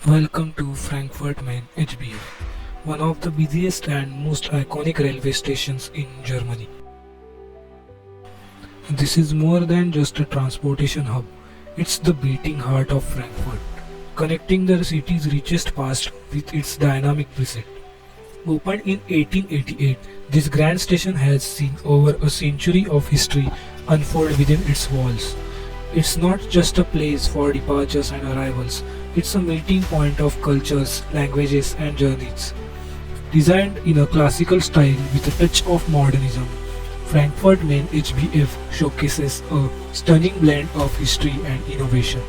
Welcome to Frankfurt Main HBF, one of the busiest and most iconic railway stations in Germany. This is more than just a transportation hub, it's the beating heart of Frankfurt, connecting the city's richest past with its dynamic present. Opened in 1888, this grand station has seen over a century of history unfold within its walls. It's not just a place for departures and arrivals, it's a meeting point of cultures, languages, and journeys. Designed in a classical style with a touch of modernism, Frankfurt Main HBF showcases a stunning blend of history and innovation.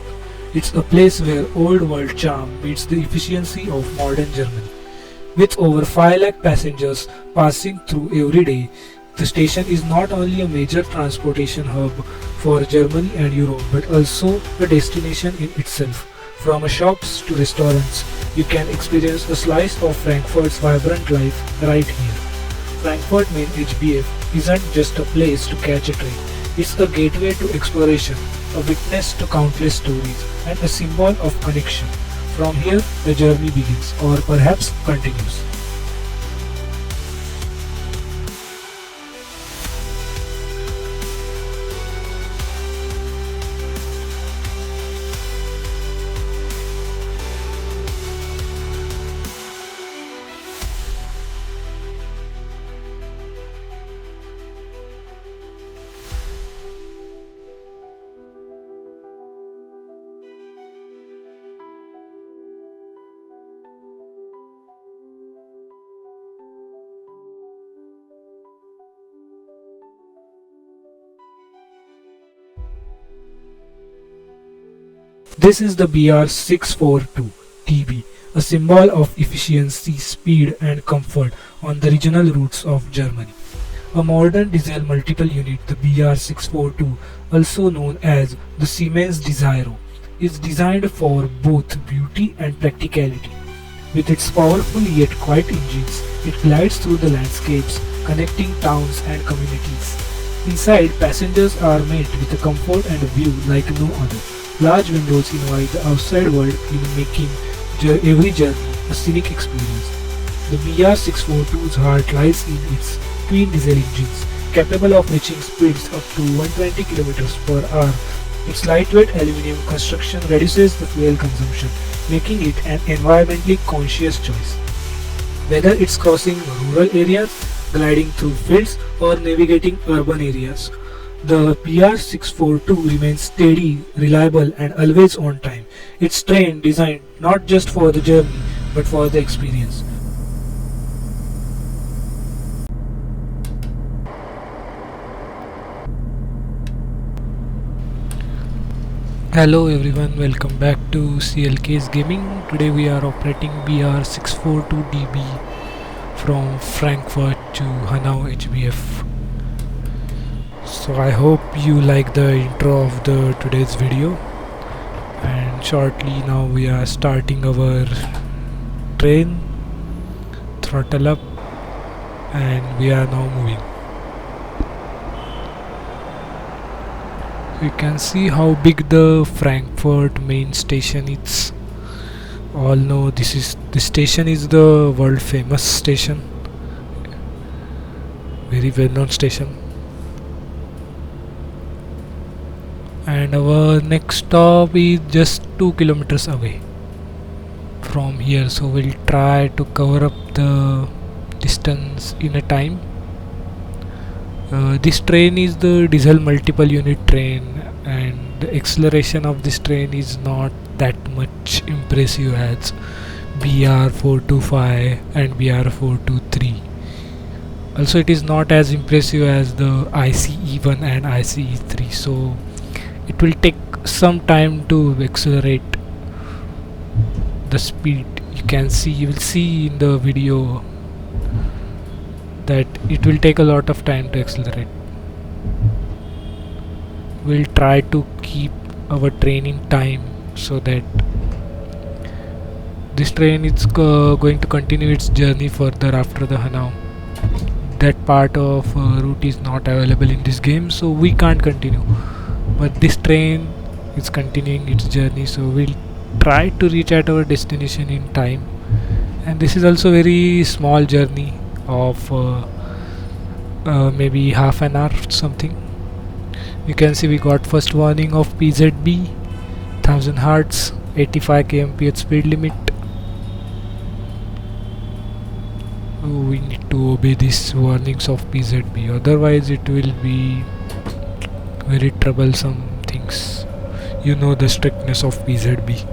It's a place where old world charm meets the efficiency of modern Germany. With over 5 lakh passengers passing through every day, the station is not only a major transportation hub for Germany and Europe but also a destination in itself. From shops to restaurants, you can experience a slice of Frankfurt's vibrant life right here. Frankfurt Main HBF isn't just a place to catch a train, it's a gateway to exploration, a witness to countless stories, and a symbol of connection. From here, the journey begins, or perhaps continues. This is the BR642 TB, a symbol of efficiency, speed, and comfort on the regional routes of Germany. A modern diesel multiple unit, the BR642, also known as the Siemens Desiro, is designed for both beauty and practicality. With its powerful yet quiet engines, it glides through the landscapes, connecting towns and communities. Inside, passengers are met with a comfort and a view like no other. Large windows invite the outside world in making every journey a scenic experience. The BR642's heart lies in its twin diesel engines, capable of reaching speeds up to 120 km per hour. Its lightweight aluminum construction reduces the fuel consumption, making it an environmentally conscious choice. Whether it's crossing rural areas, gliding through fields, or navigating urban areas, the BR642 remains steady, reliable, and always on time. It's train designed not just for the journey but for the experience. Hello everyone, welcome back to CLK'S Gaming. Today we are operating BR642DB from Frankfurt to Hanau Hbf. So I hope you like the intro of the today's video, and shortly now we are starting our train, throttle up, and we are now moving. You can see how big the Frankfurt main station is. All know this station is the world famous station, very well known station. And our next stop is just 2 kilometers away from here, so we'll try to cover up the distance in a time. This train is the diesel multiple unit train, and the acceleration of this train is not that much impressive as BR425 and BR423. Also, it is not as impressive as the ICE1 and ICE3, so it will take some time to accelerate the speed. You will see in the video that it will take a lot of time to accelerate. We'll try to keep our train in time so that this train is going to continue its journey further after the Hanau. That part of route is not available in this game, so we can't continue. But this train is continuing its journey, so we'll try to reach at our destination in time. And this is also very small journey of maybe half an hour something. You can see we got first warning of PZB 1000 Hz 85 kmph speed limit. We need to obey these warnings of PZB, otherwise it will be very troublesome things. You know the strictness of PZB.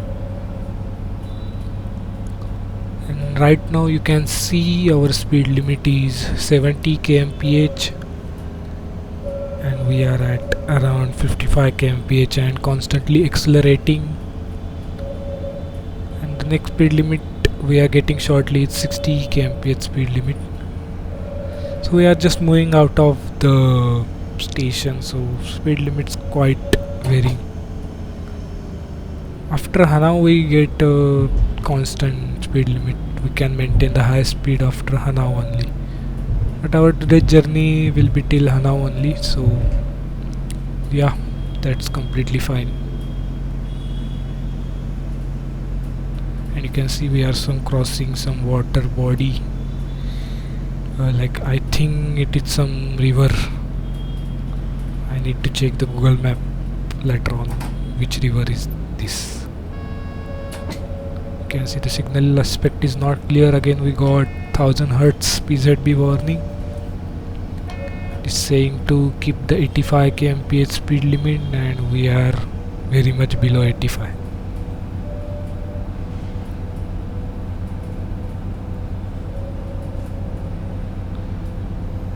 And right now you can see our speed limit is 70 kmph and we are at around 55 kmph and constantly accelerating. And the next speed limit we are getting shortly is 60 kmph speed limit. So we are just moving out of the station, so speed limits quite vary. After Hanau we get a constant speed limit. We can maintain the high speed after Hanau only. But our today's journey will be till Hanau only, so yeah, that's completely fine. And you can see we are crossing some water body, like I think it is some river. I need to check the Google map later on which river is this. You can see the signal aspect is not clear. Again we got 1000 Hz PZB warning. It's saying to keep the 85 kmph speed limit and we are very much below 85.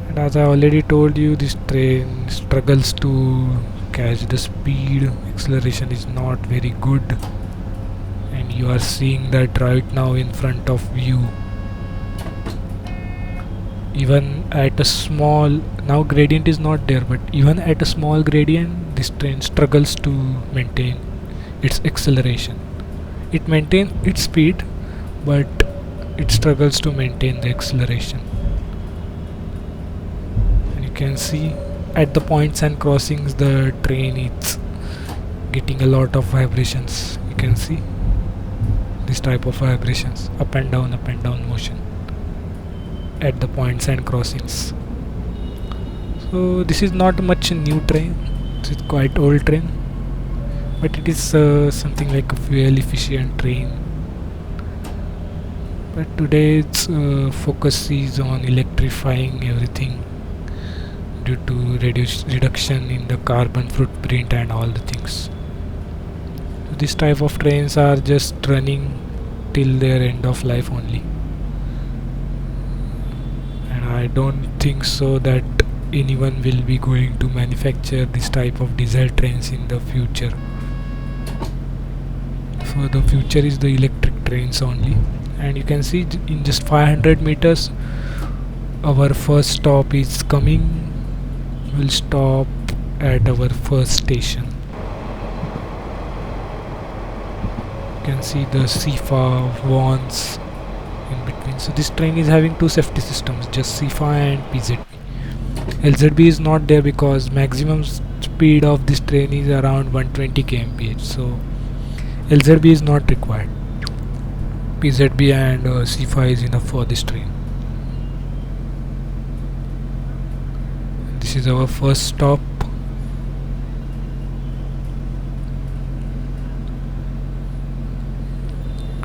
And as I already told you, this train struggles to catch the speed. Acceleration is not very good, and you are seeing that right now in front of you. Even at a small, now gradient is not there, but even at a small gradient this train struggles to maintain its acceleration. It maintains its speed, but it struggles to maintain the acceleration. And you can see at the points and crossings the train is getting a lot of vibrations. You can see this type of vibrations, up and down motion at the points and crossings. So this is not much a new train, it is quite old train, but it is something like a fuel efficient train. But today's focus is on electrifying everything due to reduction in the carbon footprint and all the things. So this type of trains are just running till their end of life only. I don't think so that anyone will be going to manufacture this type of diesel trains in the future. So the future is the electric trains only. And you can see in just 500 meters our first stop is coming. We'll stop at our first station. You can see the CFA wands in between. So this train is having two safety systems, just CFA and PZB. LZB is not there because maximum speed of this train is around 120 kmph, so LZB is not required. PZB and CFA is enough for this train. This is our first stop.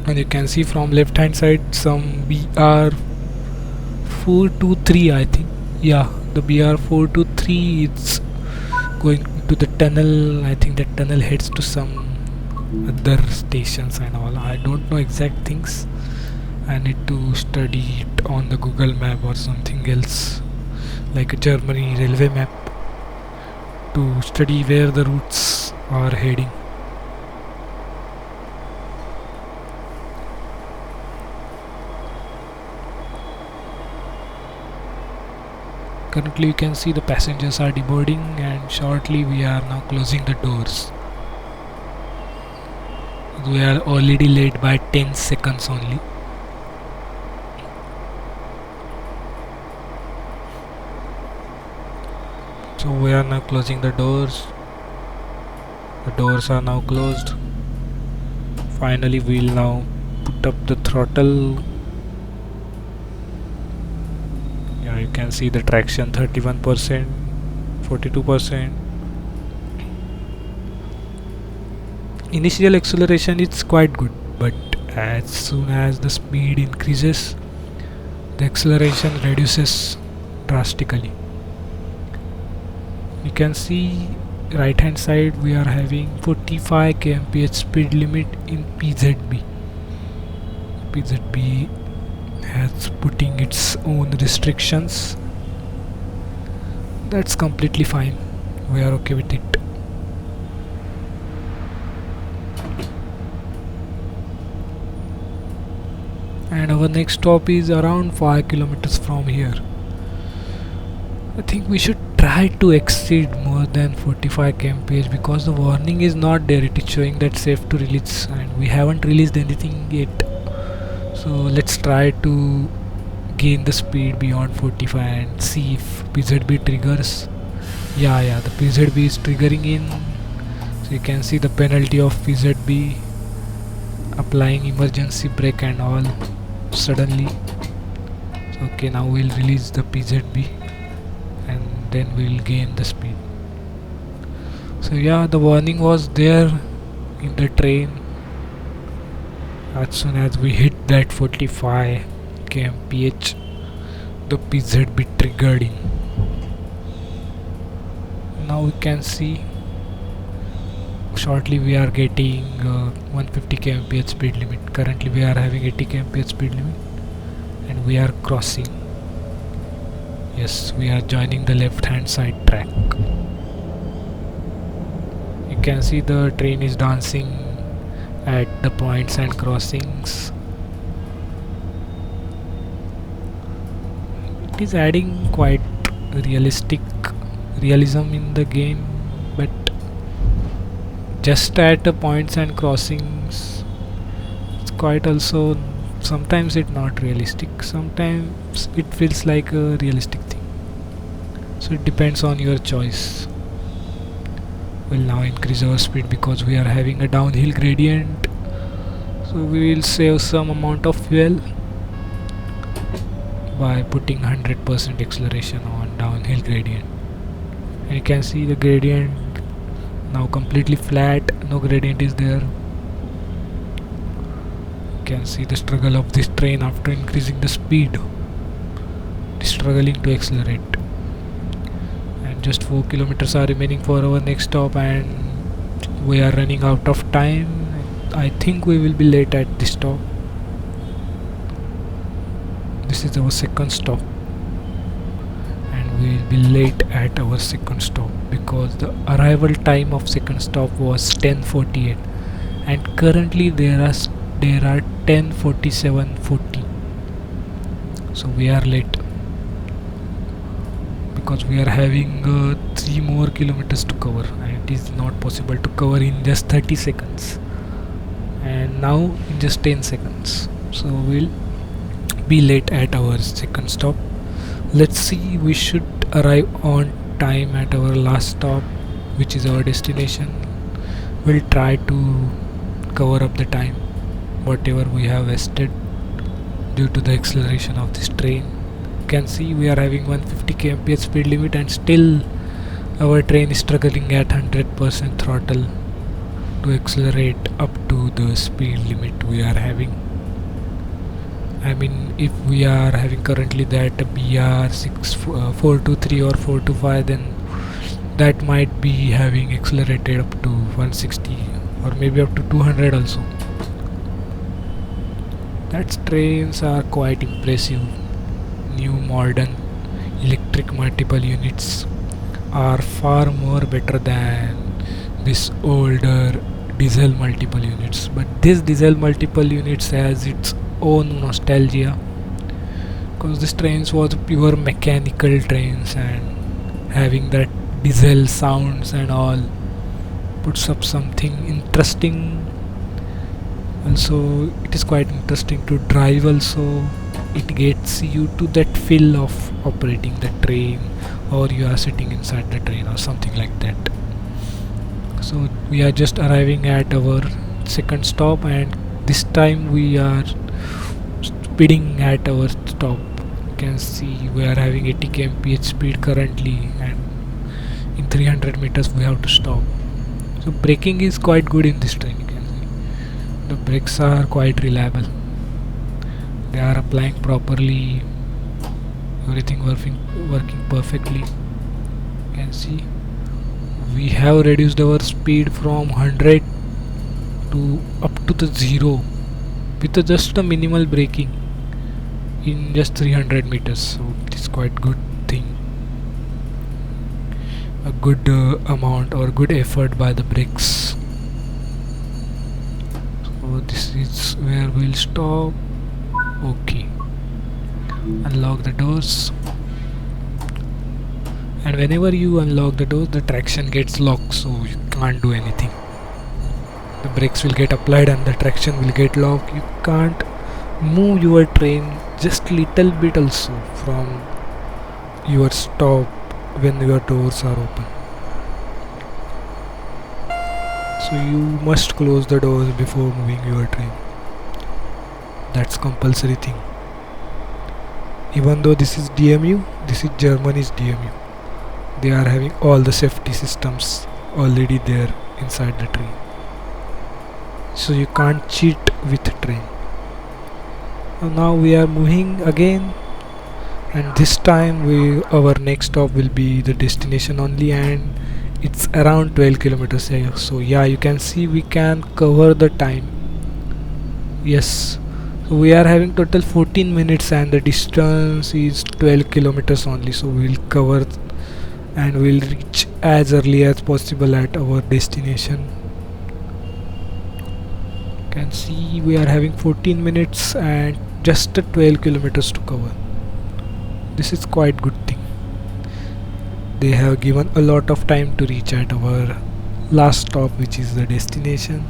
And you can see from left hand side some BR423, I think. Yeah, the BR423 is going to the tunnel. I think that tunnel heads to some other stations and all. I don't know exact things. I need to study it on the Google map or something else, like a Germany railway map, to study where the routes are heading. Currently you can see the passengers are deboarding, and shortly we are now closing the doors. We are already late by 10 seconds only. So we are now closing the doors. The doors are now closed. Finally we'll now put up the throttle. Yeah, you can see the traction 31%, 42%. Initial acceleration is quite good, but as soon as the speed increases, the acceleration reduces drastically. You can see right hand side we are having 45 kmph speed limit in PZB. PZB has putting its own restrictions. That's completely fine. We are okay with it. And our next stop is around 5 kilometers from here. I think we should try to exceed more than 45 kmph because the warning is not there. It is showing that safe to release and we haven't released anything yet. So let's try to gain the speed beyond 45 and see if PZB triggers. Yeah, the PZB is triggering in. So you can see the penalty of PZB applying emergency brake and all suddenly. So okay, now we'll release the PZB and then we'll gain the speed. So yeah, the warning was there in the train. As soon as we hit that 45 kmph, the PZB triggered in. Now we can see shortly we are getting 150 kmph speed limit. Currently we are having 80 kmph speed limit and we are crossing. Yes, we are joining the left hand side track. You can see the train is dancing at the points and crossings. It is adding quite realism in the game, but just at the points and crossings it's quite also sometimes it's not realistic, sometimes it feels like a realistic thing, so it depends on your choice. We'll now increase our speed because we are having a downhill gradient, so we will save some amount of fuel by putting 100% acceleration on downhill gradient. And you can see the gradient now completely flat, no gradient is there. You can see the struggle of this train after increasing the speed. It is struggling to accelerate. And just 4 kilometers are remaining for our next stop and we are running out of time. I think we will be late at this stop. This is our second stop. We will be late at our second stop because the arrival time of second stop was 10:48 and currently there are 10:47:40, so we are late because we are having 3 more kilometers to cover and it is not possible to cover in just 30 seconds and now in just 10 seconds, so we'll be late at our second stop. Let's see, we should arrive on time at our last stop, which is our destination. We'll try to cover up the time whatever we have wasted due to the acceleration of this train. You can see we are having 150 kmph speed limit and still our train is struggling at 100% throttle to accelerate up to the speed limit we are having. I mean, if we are having currently that BR 423 or 425, then that might be having accelerated up to 160 or maybe up to 200 also. That trains are quite impressive. New modern electric multiple units are far more better than this older diesel multiple units, but this diesel multiple units has its own nostalgia because this trains was pure mechanical trains and having that diesel sounds and all puts up something interesting. Also it is quite interesting to drive, also it gets you to that feel of operating the train or you are sitting inside the train or something like that. So we are just arriving at our second stop, and this time we are speeding at our stop. You can see we are having 80 kmph speed currently, and in 300 meters we have to stop. So braking is quite good in this train. You can see the brakes are quite reliable. They are applying properly. Everything working perfectly. You can see we have reduced our speed from 100 to up to the 0 with just a minimal braking in just 300 meters. So it is quite good thing, a good amount or good effort by the brakes. So this is where we'll stop. Okay, unlock the doors, and whenever you unlock the doors the traction gets locked, so you can't do anything. The brakes will get applied and the traction will get locked. You can't move your train just little bit also from your stop when your doors are open. So you must close the doors before moving your train. That's compulsory thing. Even though this is DMU, this is Germany's DMU. They are having all the safety systems already there inside the train. So you can't cheat with train. Now we are moving again, and this time our next stop will be the destination only, and it's around 12 kilometers here. So yeah, you can see we can cover the time. Yes, so we are having total 14 minutes and the distance is 12 kilometers only. So we'll cover and we'll reach as early as possible at our destination. You can see we are having 14 minutes and just 12 kilometers to cover. This is quite good thing. They have given a lot of time to reach at our last stop, which is the destination.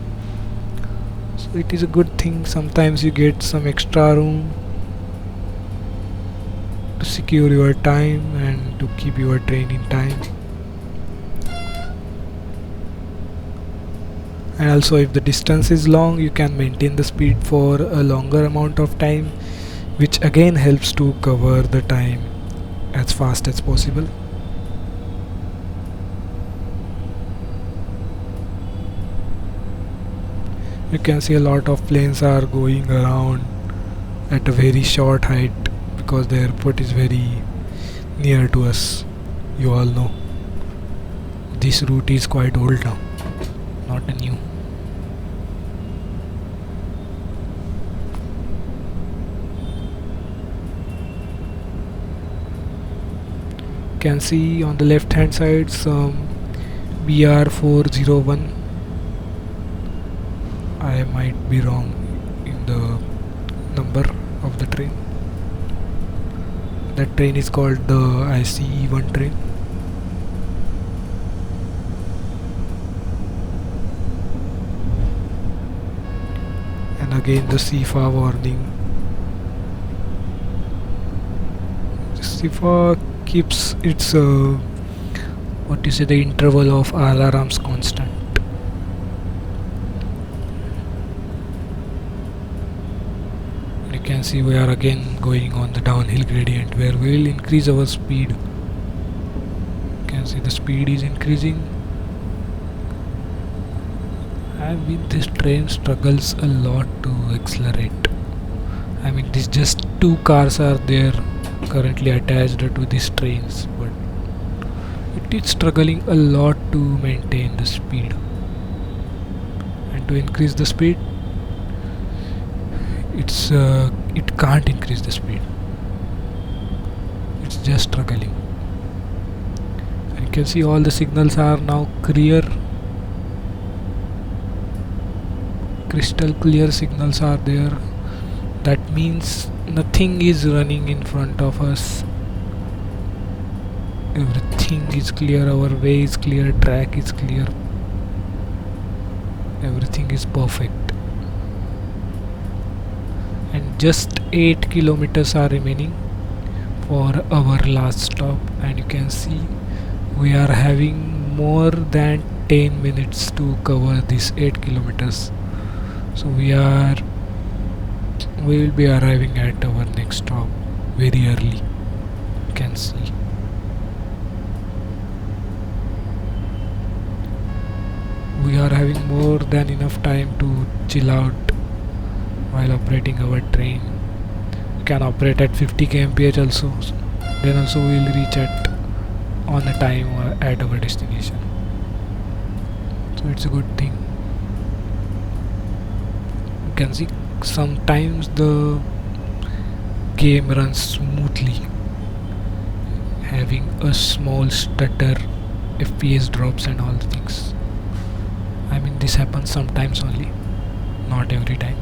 So it is a good thing. Sometimes you get some extra room to secure your time and to keep your train in time. And also if the distance is long, you can maintain the speed for a longer amount of time, which again helps to cover the time as fast as possible. You can see a lot of planes are going around at a very short height because the airport is very near to us. You all know this route is quite old now, not a new. You can see on the left hand side some BR401. I might be wrong in the number of the train. That train is called the ICE1 train. And again the CFA warning. The CFA keeps its the interval of alarms constant. You can see we are again going on the downhill gradient where we will increase our speed. You can see the speed is increasing, and with this train struggles a lot to accelerate. I mean, these just two cars are there currently attached to these trains, but it is struggling a lot to maintain the speed. And to increase the speed, it can't increase the speed. It's just struggling. And you can see all the signals are now clear. Crystal clear signals are there. That means nothing is running in front of us. Everything is clear. Our way is clear. Track is clear. Everything is perfect. And just 8 kilometers are remaining for our last stop, and you can see we are having more than 10 minutes to cover these 8 kilometers. So we will be arriving at our next stop very early. You can see. We are having more than enough time to chill out while operating our train. We can operate at 50 kmph also. Then also we will reach at on a time at our destination. So it's a good thing. You can see sometimes the game runs smoothly, having a small stutter, FPS drops and all the things. I mean, this happens sometimes only, not every time.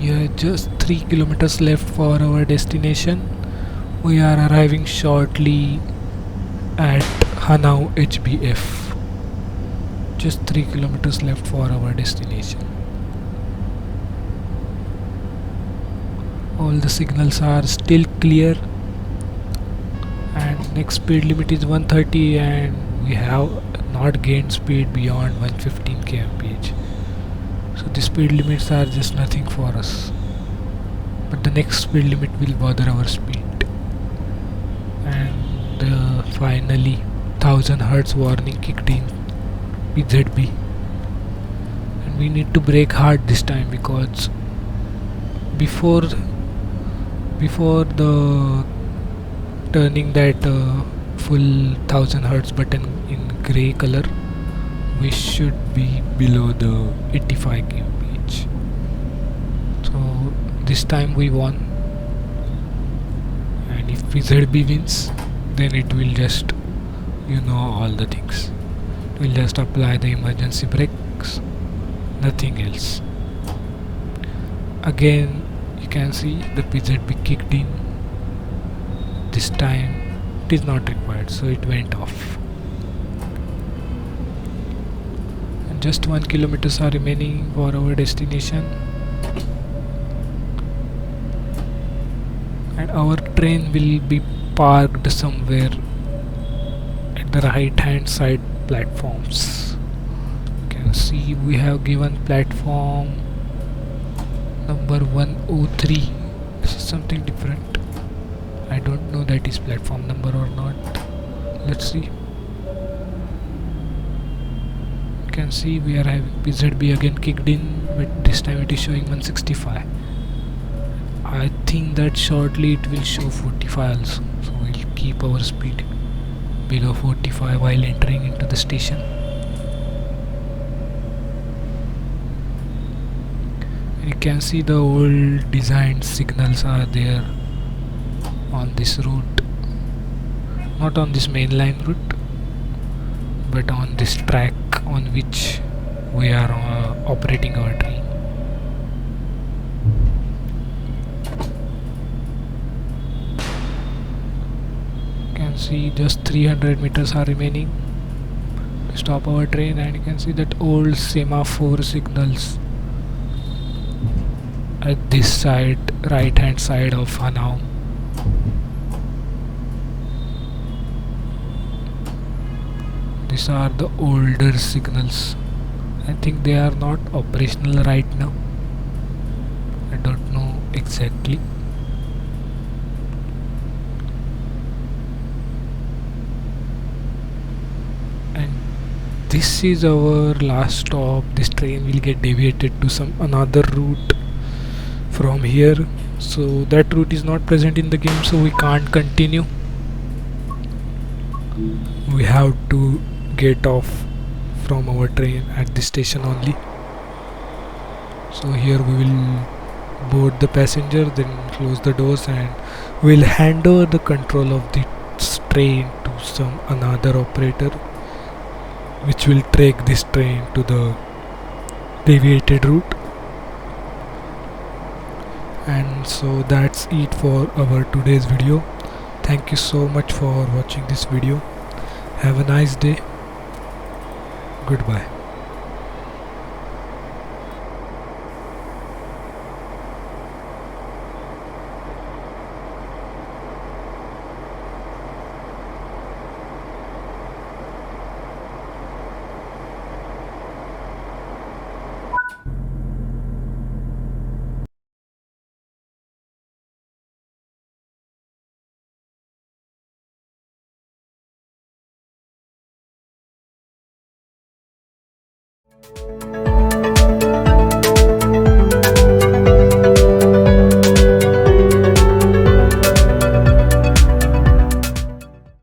Here just 3 kilometers left for our destination. We are arriving shortly at Hanau Hbf. Just 3 kilometers left for our destination. All the signals are still clear, and next speed limit is 130, and we have not gained speed beyond 115 kmph. So the speed limits are just nothing for us, but the next speed limit will bother our speed. And finally 1000 Hz warning kicked in PZB, and we need to brake hard this time, because before the turning that full 1000 Hz button in grey color, we should be below the 85 kmph. So this time we won, and if PZB wins, then it will just, you know, all the things. It will just apply the emergency brakes, nothing else. Again you can see the PZB kicked in. This time it is not required, so it went off. Just 1 kilometers are remaining for our destination, and our train will be parked somewhere at the right hand side platforms. You can see we have given platform number 103. This is something different. I don't know that is platform number or not. Let's see. Can see we are having PZB again kicked in, but this time it is showing 165. I think that shortly it will show 45 also, so we'll keep our speed below 45 while entering into the station. And you can see the old designed signals are there on this route, not on this mainline route, but on this track on which we are operating our train. You can see just 300 meters are remaining to stop our train, and you can see that old semaphore signals at this side, right hand side of Hanau. These are the older signals. I think they are not operational right now. I don't know exactly. And this is our last stop. This train will get deviated to some another route from here. So that route is not present in the game, so we can't continue. We have to get off from our train at this station only. So here we will board the passenger, then close the doors, and we'll hand over the control of the train to some another operator, which will take this train to the deviated route. And so that's it for our today's video. Thank you so much for watching this video. Have a nice day. Goodbye.